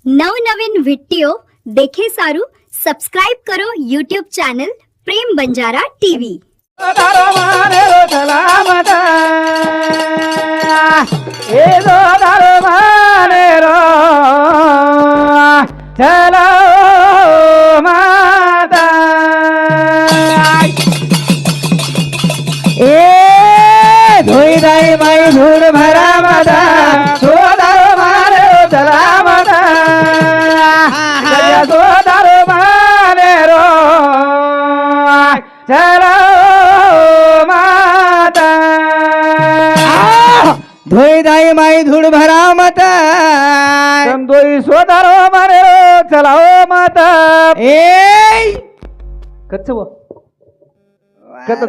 નવનવીન video દેખે સારું subscribe કરો યુટ્યુબ ચેનલ પ્રેમ બંજારા ટીવી. ધોઈ દાઈ માઈ ધૂળ ભરા માતા સોદારો મારે ચલા માતા સોદારો મારે રો ચલો માતા ધોઈ દાઈ માઈ ધૂળ ભરા માતા ધોઈ સોદારો મારે રો ચલાઓ માતા એ કચ્છ कतो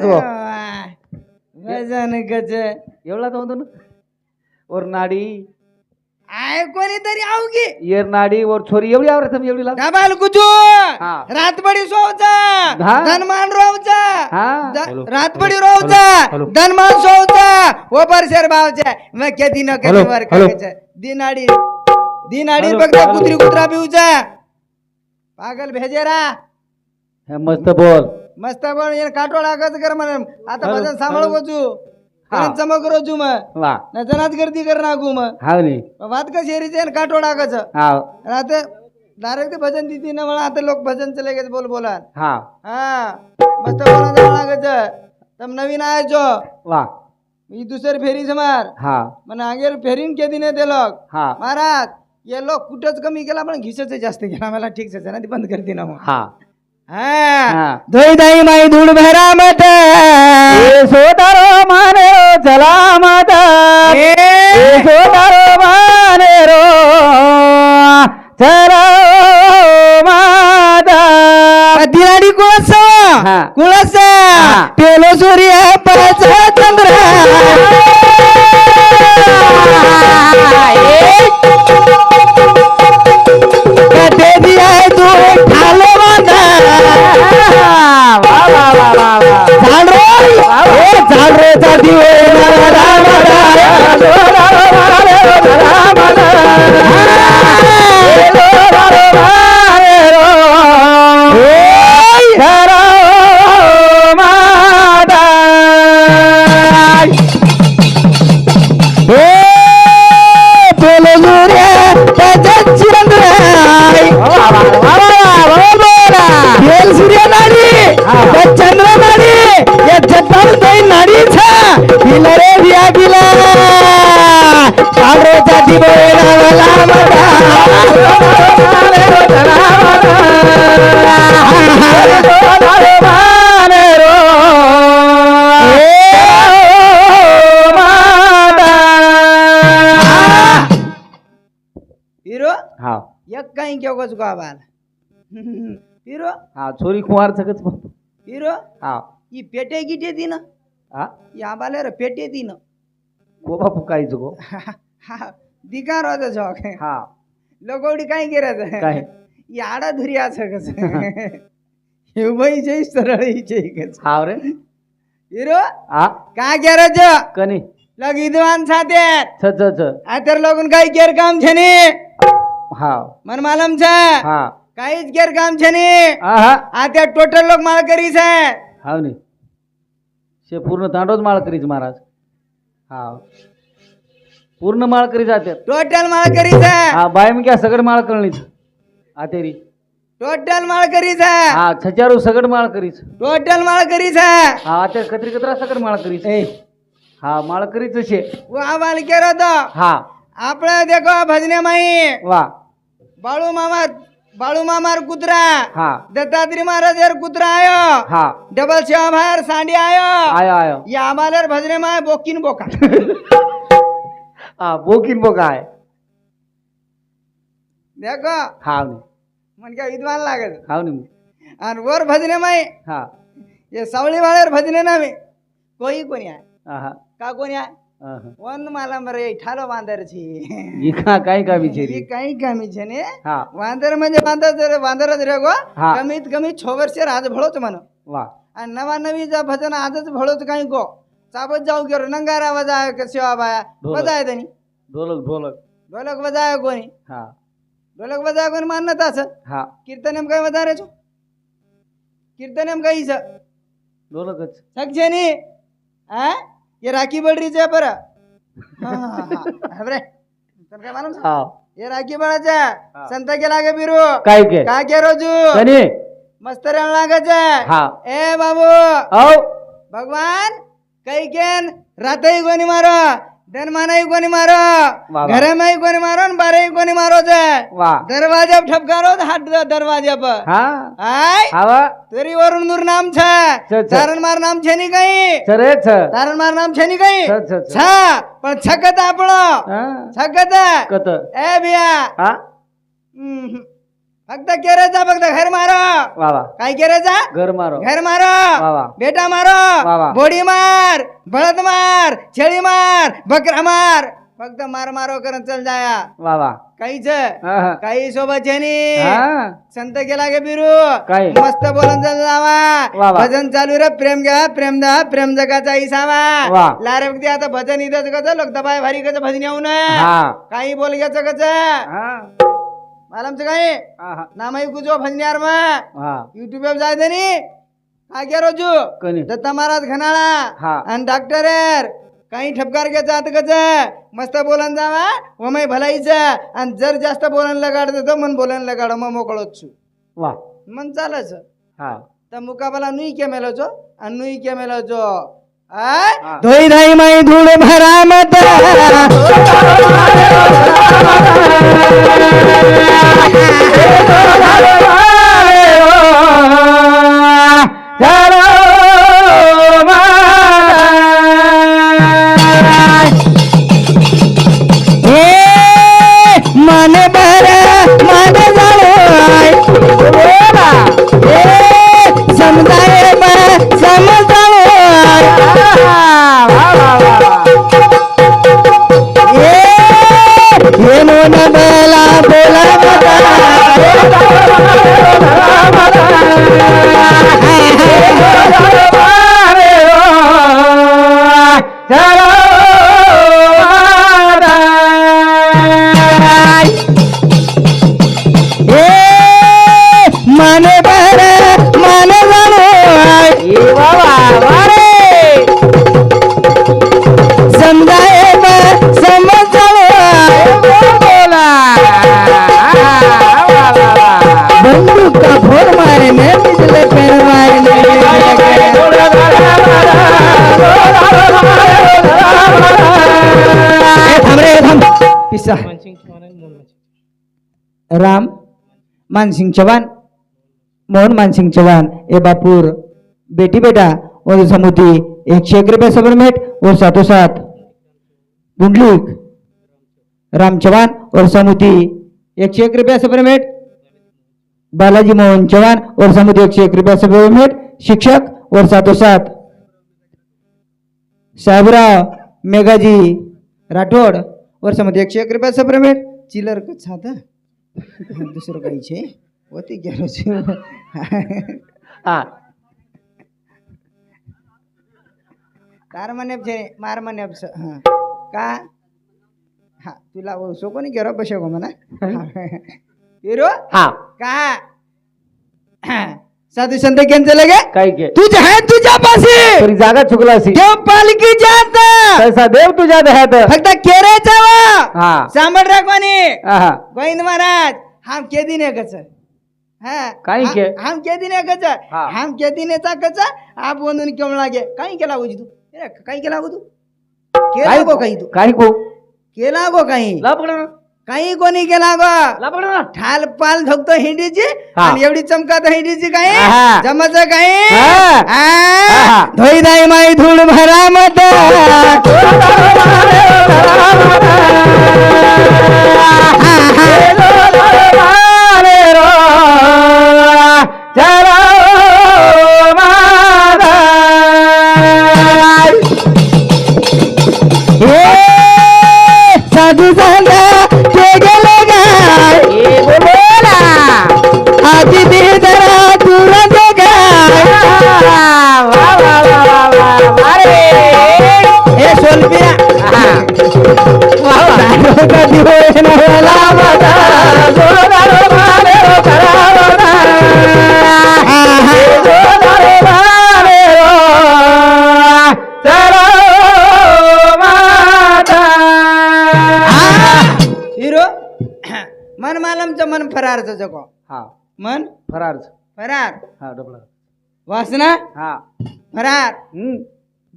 वजन गज एवढा तो म्हणतो ना और नाडी आय कोणीतरी आवगी येर नाडी और छोरी एवढी आवरत एवढी लाग गाबाल कुजू रात बडी सोवचा धनमान रोवचा रात बडी रोवचा धनमान सोवचा वो परशेर भावचा मग के दिन कधी वर करायचा दिनाडी बघता कुत्री कुत्रा पिऊचा पागल भेजेरा हे मस्त बोल मस्त बोल ये काटो लागत कर म्हणे आता भजन सांभाळू छू चमक रोजू मग ना जनात गर्दी कर नागू मग हाव नी वात का शेरीचे काटो लागच हाव आता डायरेक्ट भजन दीदी ना मला आता लोक भजन चले गेले बोल बोला हां हां मस्त बोला लागच तम नवीन आहे जो वाह मी दुसरी फेरी समार हां मन आगे फेरीन के दिने ते लोक हां महाराज ये लोक कुठच कमी केला पण घिसच जास्त केला मला ठीक से ना ती बंद कर दे ना मग हां धोई दाई माई धूड़ भरा मत सोतारो माने रो चला मत सोतारो माने रो चला मत दिनाडी कुळस पेलो सूर्य परच चंद्र कते दिया तू ठालो माता सूर्य नाडी चंद्र नाडी या जगताल दोई नाडी छा बिलरे दिया बिला कारो जाती बोला वाला मटा हीरो हां एक काही क्यों को चुका बाल हीरो हाँ छोरी कुमार सकत हीरो हाँ ये पेटे गिटे दी ना हाँ या बाले रे पेटे दी ना को बापू काई जगो हाँ दिकार होता जोक हाँ लोगोडी काई केरत काय ये आडा धुरिया सकत हे भाई जय सरळ हिचे कच हाव रे हीरो हाँ का केरत जो कनी लग विद्वान साथे छ छ छ आतर लोगन काई केर काम छने हाँ मन मालूम छ हाँ काहीच गैर काम छे ने आता टोटल लोग माळ करीस है हाव नी शे पूर्ण तांडोच माळ करीस महाराज हाव पूर्ण माळ करी जाते टोटल माळ करीस है हां बाय में क्या सगड माळ करलीच आतेरी टोटल माळ करीस है हां छचारू सगड माळ करीस टोटल माळ करीस है हां आते कतरी कतरा सगड माळ करीस ए हां माळ करीच छे वो आवाल केरो तो हां आपणे देखो भजने माई वाह बाळू मामार कुत्रा हाँ दत्तात्री महाराज यार कुत्रा आयो हाँ डबल सेवा भार सांडी आयो या आम्हाला भजने माय बोकीन बोका हाँ बोकीन बोका है देखो हाँ मन क्या विद्वान लागत हाँ नहीं और वर भजने माय हाँ ये सावली वाले भजने ना में कोई कोनी आहे का कोनी आहे वन माला मरे ठालो वांदर छी ये काही कामी छे ये काही कामी छे ने हां वांदर म्हणजे वांदरच रे गो कमीत कमी 6 वर्ष राज भळोच म्हण वाह आणि नवा नवी जा भजन आजच भळोच काही गो चाबत जाऊ गेलो नंगारा वाजाय के सेवा बाया वाजाय दनी ढोलक बजाय कोणी हां ढोलक बजा कोणी मानत असं हा कीर्तन एम काय बजा रे कीर्तन एम काही ढोलकच सक्षनी आ ये राखी बडरीचे पर बरे काय मालूम हा ये राखी बळाचा संत केला गे बिरू काय के का के रोजू कनी मस्त रण लागायचा हा ए बाबू औ भगवान कई केन रातही कोणी मारो धनमानही कोणी मारो वा. घर में कोणी मारो न बारही कोणी मारो जे वा दरवाजा ठपकारो हाट दरवाजा पर हा आय आवा तरी वरून दूर नाम छ छ. तारण मार नाम છે ની કઈ सरे छ તારણ માર નામ છે ની કઈ छ छ छ. છ પણ છકત આપણો हा છકત कत ए बिया हा फक्त केरेचा फक्त घर मारो वा वा काय केरेचा घर मारो घर मारो वा वा बेटा मारो वा वा. बोडी मार बळद मार छेळी मार बकरा मार फक्त मार मारो करत चल जाया वा वा काहीच हा हा काही सोबत छेनी हा संत केला गे बिरू काय? मस्त बोलून चल जावा वा वा. भजन चालू रे प्रेम घ्या प्रेम दा प्रेम जगाचा इसावा वा. लारे बघते आता भजन इथंच कच लोक दबाय भारी कच भजन येऊ नये हा काही बोल घ्यायचं कच हा मालमचं काही हा नामाई गुजो भजन्यार मग हा युट्यूब वर जाय देनी काय क्या रोजू कनी दत्ता महाराज घनाळा हा आणि डॉक्टर काही ठपकार घ्यायचं आता कच मस्त बोलन जावा व मै भलाईचं आणि जर जास्त बोलन लगाड तर मन बोलन लगाड मग मोकळोच छु वा मन चालच हा तर मुकाबला नुई के मेलोचो आणि नुई के मेलोचो हा. धोई धाई माई धूळ भरा मत मन भर मन समजाय समजाय ये मोन बेला बोला मन भर मन समजाय बंदूक का फोड़ मारने पिछले पैर मारने पिसा राम मानसिंह चौहान मोहन मानसिंह चौहान ए बापूर बेटी बेटा और समुद्री 101 रुपये सब्रमेट और साथों साथ गुंडलूक राम चौहान और समुद्री 101 रुपये सब्रमेट बालाजी मोहन चौहान और समुद्री 101 रुपये सब्रमेट शिक्षक और साथों साथ साहेबराव मेघाजी राठोड और समुद्री 101 रुपये सब्रमेट चिलर कच था दुसरं काही छे होती गेलो हा तार मने छे मार मने का हा तुला सो कोणी गेरो बसो म्हणा हिरो हा का साधू संत केंचे लगे काय के तुझ है तुझ्या पाशी तरी जागा चुकला सी देव पालकी जात तैसा देव तुझ्या देहात फक्त केरेचा हा सांभाळ रा कोणी हा गोविंद महाराज हम के दिन कच हाँ काही के हम के दिन कच हाँ. हम के दिन कच आप वंदन क्यों लागे काही केला हो तू काही केला हो तू केला गो काही तू काही को केला गो काही लापड काही कोणी केला गो लापड ठाल पाल धोकतो हिंडीची हा. आणि एवढी चमकात हिंडीची काही हा. जमच काही हा. हा. धोई दाई माई धूळ भरा मत साधू सांगा के गेले गाय आधी दे जरा तुरंत गाय हे सोलबिया कधी होय ना मन मालमचं मन फरारचं जगो हा मन फरारच फरार हा डबल वासना हा फरार हम्म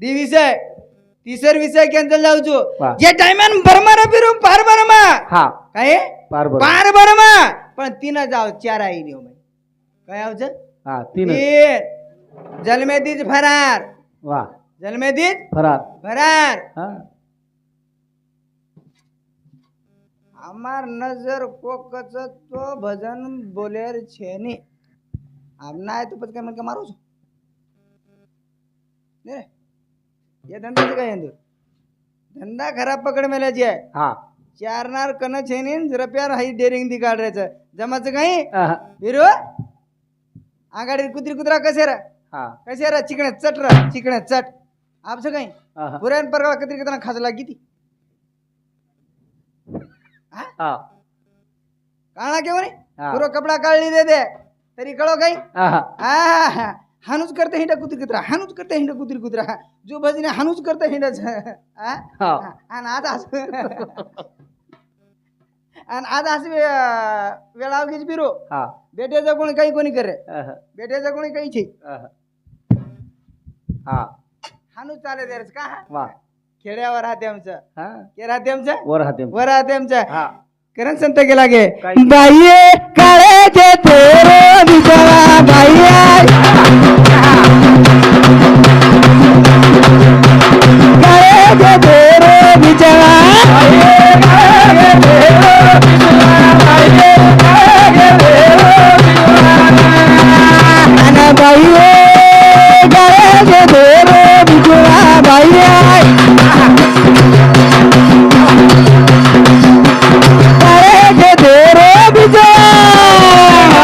दी विषय तिसर विषय कॅन्सल जाऊचो वा. जे टायमान बरमारा फिरू पार बरमा हा काय पार बरं पार बरमा पण तीन जाव चार आई नेऊ काय आवचं हा तीन तीन जन्मेदीच फरार वा जन्मेदीच फरार फरार हा हमार नजर कोकच तो भजन बोलेर छे नी अब ना तो पच काय मन का मारू छो ने ये धंदा काय अंदर धंदा खराब पकड मेल्याची आहे हा चारनार कन छेनीन रुपयार हाई डेरिंग दी काढायचं जमाचं काही हा हिरो आगाडी कुत्री कुत्रा कसेरा हा कसेरा चिकण्यात चट र चिकण्यात चट आपचं काही हा पुऱ्यान परवा कत्री कितना खाजला किती हा काळा केव्हा नाही हा. पुरो कपडा काढली दे दे तरी कळो काही हा हानूच करते हिंडा कुत्री कुत्रा हानूच करते हिंडा कुत्री कुत्रा जो भजने हानूच करते हिंडाच हा आणि आज असं आणि आज असं वेळावगीच बिरो हा बेट्याचा कोणी काही कोणी करे हा बेट्याचा कोणी काही छे हा हानूच चाले द्यायच का वा खेड्यावर राहते आमचं हा के राहते आमचं वर हाते वर राहते आमचं हा करण संत गेला गे काही- बाई काळे जे तेरे बिचारा बाई काळे जे तेरे बिचारा अन बाई काळे जे तेरे बिचारा बाई काळे जे तेरे बिचारा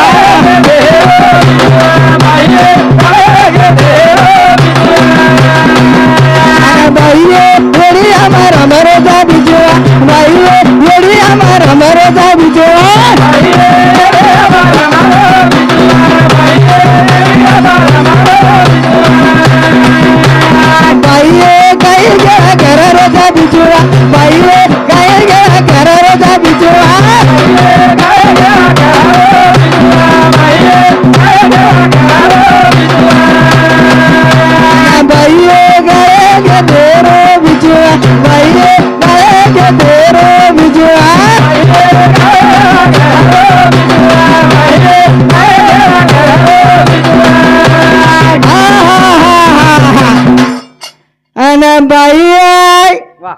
बाई वेडी आमार अमरचा बिचारा बाई वेडी आमार अमरचा बिचारा बाई काही गेला घराचा बिचारा बाई काही गेला घराचा बिचारा बाई गए के तेरे बिचारा बाई गए के तेरे अन बाई वा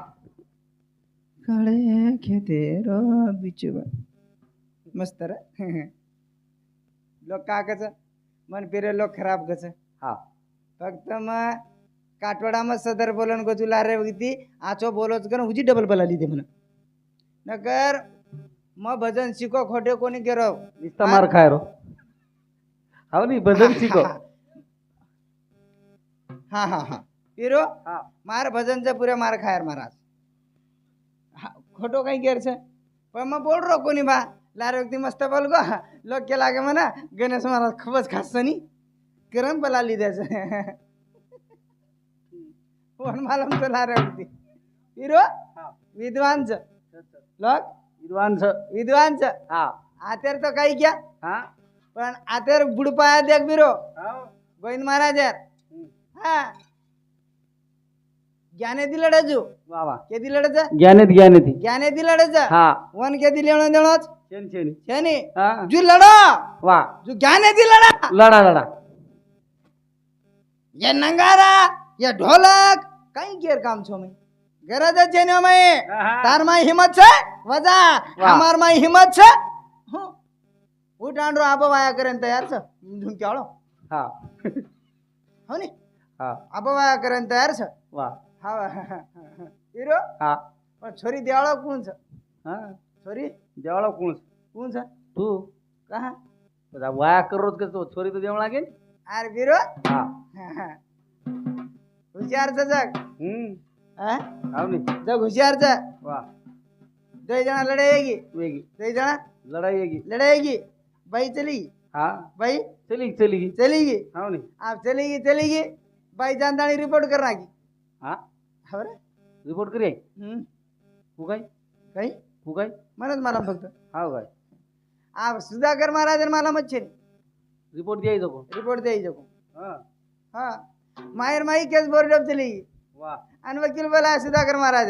काळे घेते रो बिचुआ मस्त रे लोक का कच मन फिरे लोक खराब कच हा फक्त मग काटवडा मग सदर बोलन गो तुला रे बघती आचो बोलोच कर उजी डबल बोलाली ते म्हण नकर मग भजन शिको खोटे कोणी केरो नुसता मार खाय रो हो नी भजन शिको हा हा हा पिरो हा मार भजनचा पुरे मार खायर महाराज हा, खोटो काही गेरच पण मग बोल रो कोणी बा लारे व्यक्ती मस्त बोल गो लोक के लागे म्हणा गणेश महाराज खूपच खास नाही किरण पलाली द्यायचं कोण मला म्हणतो लारे व्यक्ती पिरो विद्वांच लोक विद्वांच हा आतेर तो काही क्या हा पण आतेर बुडपाया देख बिरो गोविंद महाराज यार हा ज्ञाने दिलडजू वा वा के दिलडच ज्ञानेत ज्ञाने दिलडच हा वन के दिलेणं देणंच छेन छेन छेनी हा जू लढो वा जू ज्ञाने दिलडा लढा लढा ये नंगारा ये ढोलक काही केर काम छो मैं गरज छे ने मैं तार माई हिम्मत छे वजा हमार माई हिम्मत छे उठ आंड्रो आबो वाया करेन तयार छ झुम क्याळो हा हो नी हा आबो वाया करेन तयार छ वा हा हिरो हा पण छोरी देवाळा कोण छ हा छोरी देवाला कोण कोण छ तू कहा બધા વાયા કરો કે તો છોરી તો દેવા લાગે ને अरे बिरो હા हुशारचं जग हा? આવ ને जग हुशारचं વાહ दोन जना लढाईगी वेगी दोन जना लड़ाई येगी लढाईगी बाई चली हाँ बाई चलेगी चलेगी हाँ नहीं आप चलेगी बाई जानदानी रिपोर्ट करना की हाँ खबर रिपोर्ट करिए हम्म फुगाई काही फुगाई म्हणत मला फक्त हाँ गाय सुधाकर महाराज मला मच्छे रिपोर्ट द्यायचं को रिपोर्ट द्यायचं को हा हा मायर माई केस बोर्ड ऑफ चली वा आणि वकील बोला सुधाकर महाराज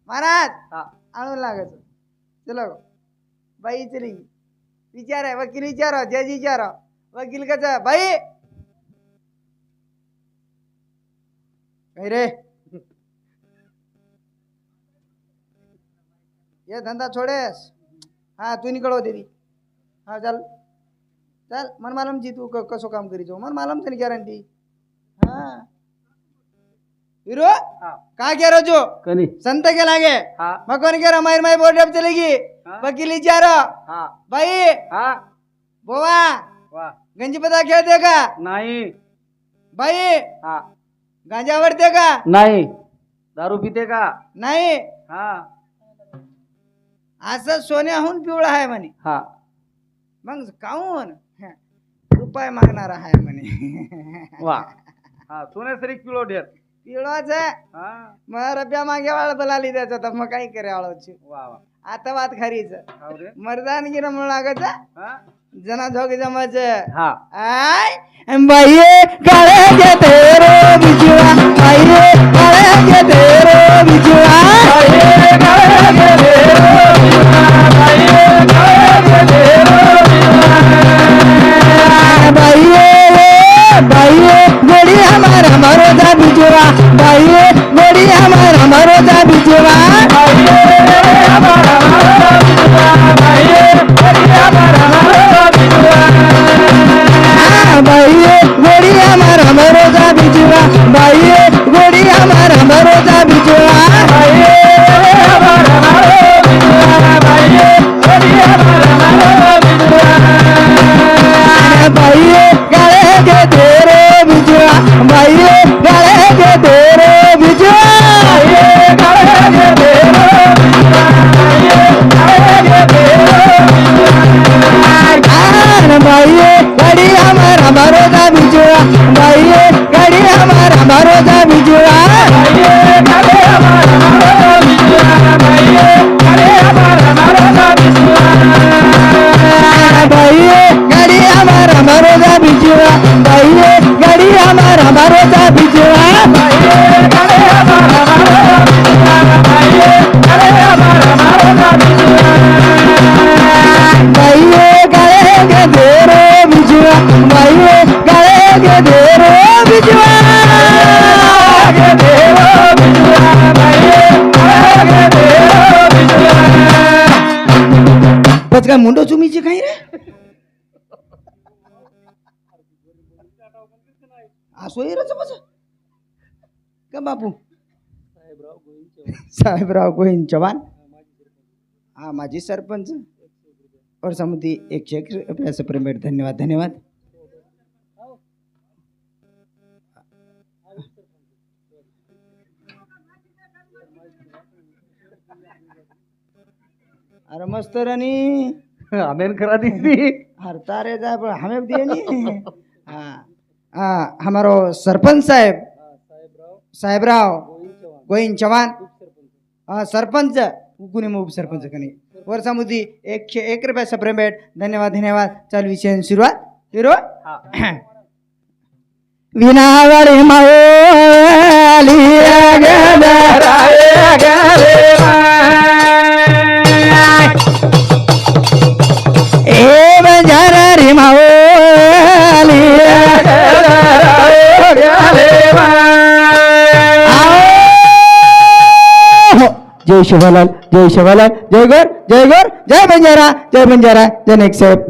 महाराज हा आणून लागायचं चलो बाई चली विचार आहे वकील विचारा जज विचारा वकील कसा बाई काय रे ये धंदा छोडेस हा तू निकळ होते ती हा चल चल मन मालूम जी तू कसो काम करीचो मन मालूम तरी गॅरंटी हा हिरो हा काय करो जो कनी संत के लागे हा मग कोण करा मायर माई बोर्ड ऑफ चलेगी हा. वकील विचारा हा बाई हा बोवा वा गंजी पता खेळते का नाही बाई हा गांजा आवडते का नाही दारू पिते का नाही हा असं सोन्याहून पिवळा आहे म्हणे हा मग काऊन रुपये मागणारा आहे म्हणे वा हा सोन्यासरी किलो ढेर पिवळाच आहे हा मग रब्या मागे वाळ बोलाली त्याचा तर मग काय करे आळोची वा वा आता वाद खरीच हाव रे मर्दानगी म्हणून लागत हा जना झोग जमाच हा आय बाई काळे के तेरो बिजुआ बाई काळे के तेरो बिजुआ बाई गोड़ी हमारा मरोदा बिजुआ बाई गोड़ी हमारा मरोदा बिजुआ बाई गोड़ी हमारा मरोदा बिजुआ बाई गोड़ी हमारा मरोदा बिजुआ बाई गले के तेरे बिजुआ बाई गले के तेरे बिजुआ बाई गड़ी हमारा मरोदा बिजुआ बाई गड़ी हमारा मरोदा बिजुआ बाई गड़ी हमारा मरोदा बिजुआ बाई गड़ी हमारा मरोदा बिजुआ बाई गले के तेरे बिजुआ बाई गले के तेरे बिजुआ बस काय मुंडो चुमीची काही रे असो येरच बस का बापू साहेबराव गोविंद चव्हाण हा माजी सरपंच और समिति 101 रुपया से पेमेंट धन्यवाद धन्यवाद अरे मस्त रानी आमेन करा दीदी हरता रे जा पण हमें दिए नहीं हाँ हमारो सरपंच साहेबराव गोविंद चव्हाण हाँ सरपंच कुणी मग सरपंच कनी वर्षामध्ये 101 रुपया सप्रेमेट धन्यवाद धन्यवाद चालू विषय सुरुवात हिरो विनावळी माऊली ए बंजारा रे माऊली जय शिवलाल जय शिवलाल जय गौर जय बंजारा जय नेक्स्ट साहेब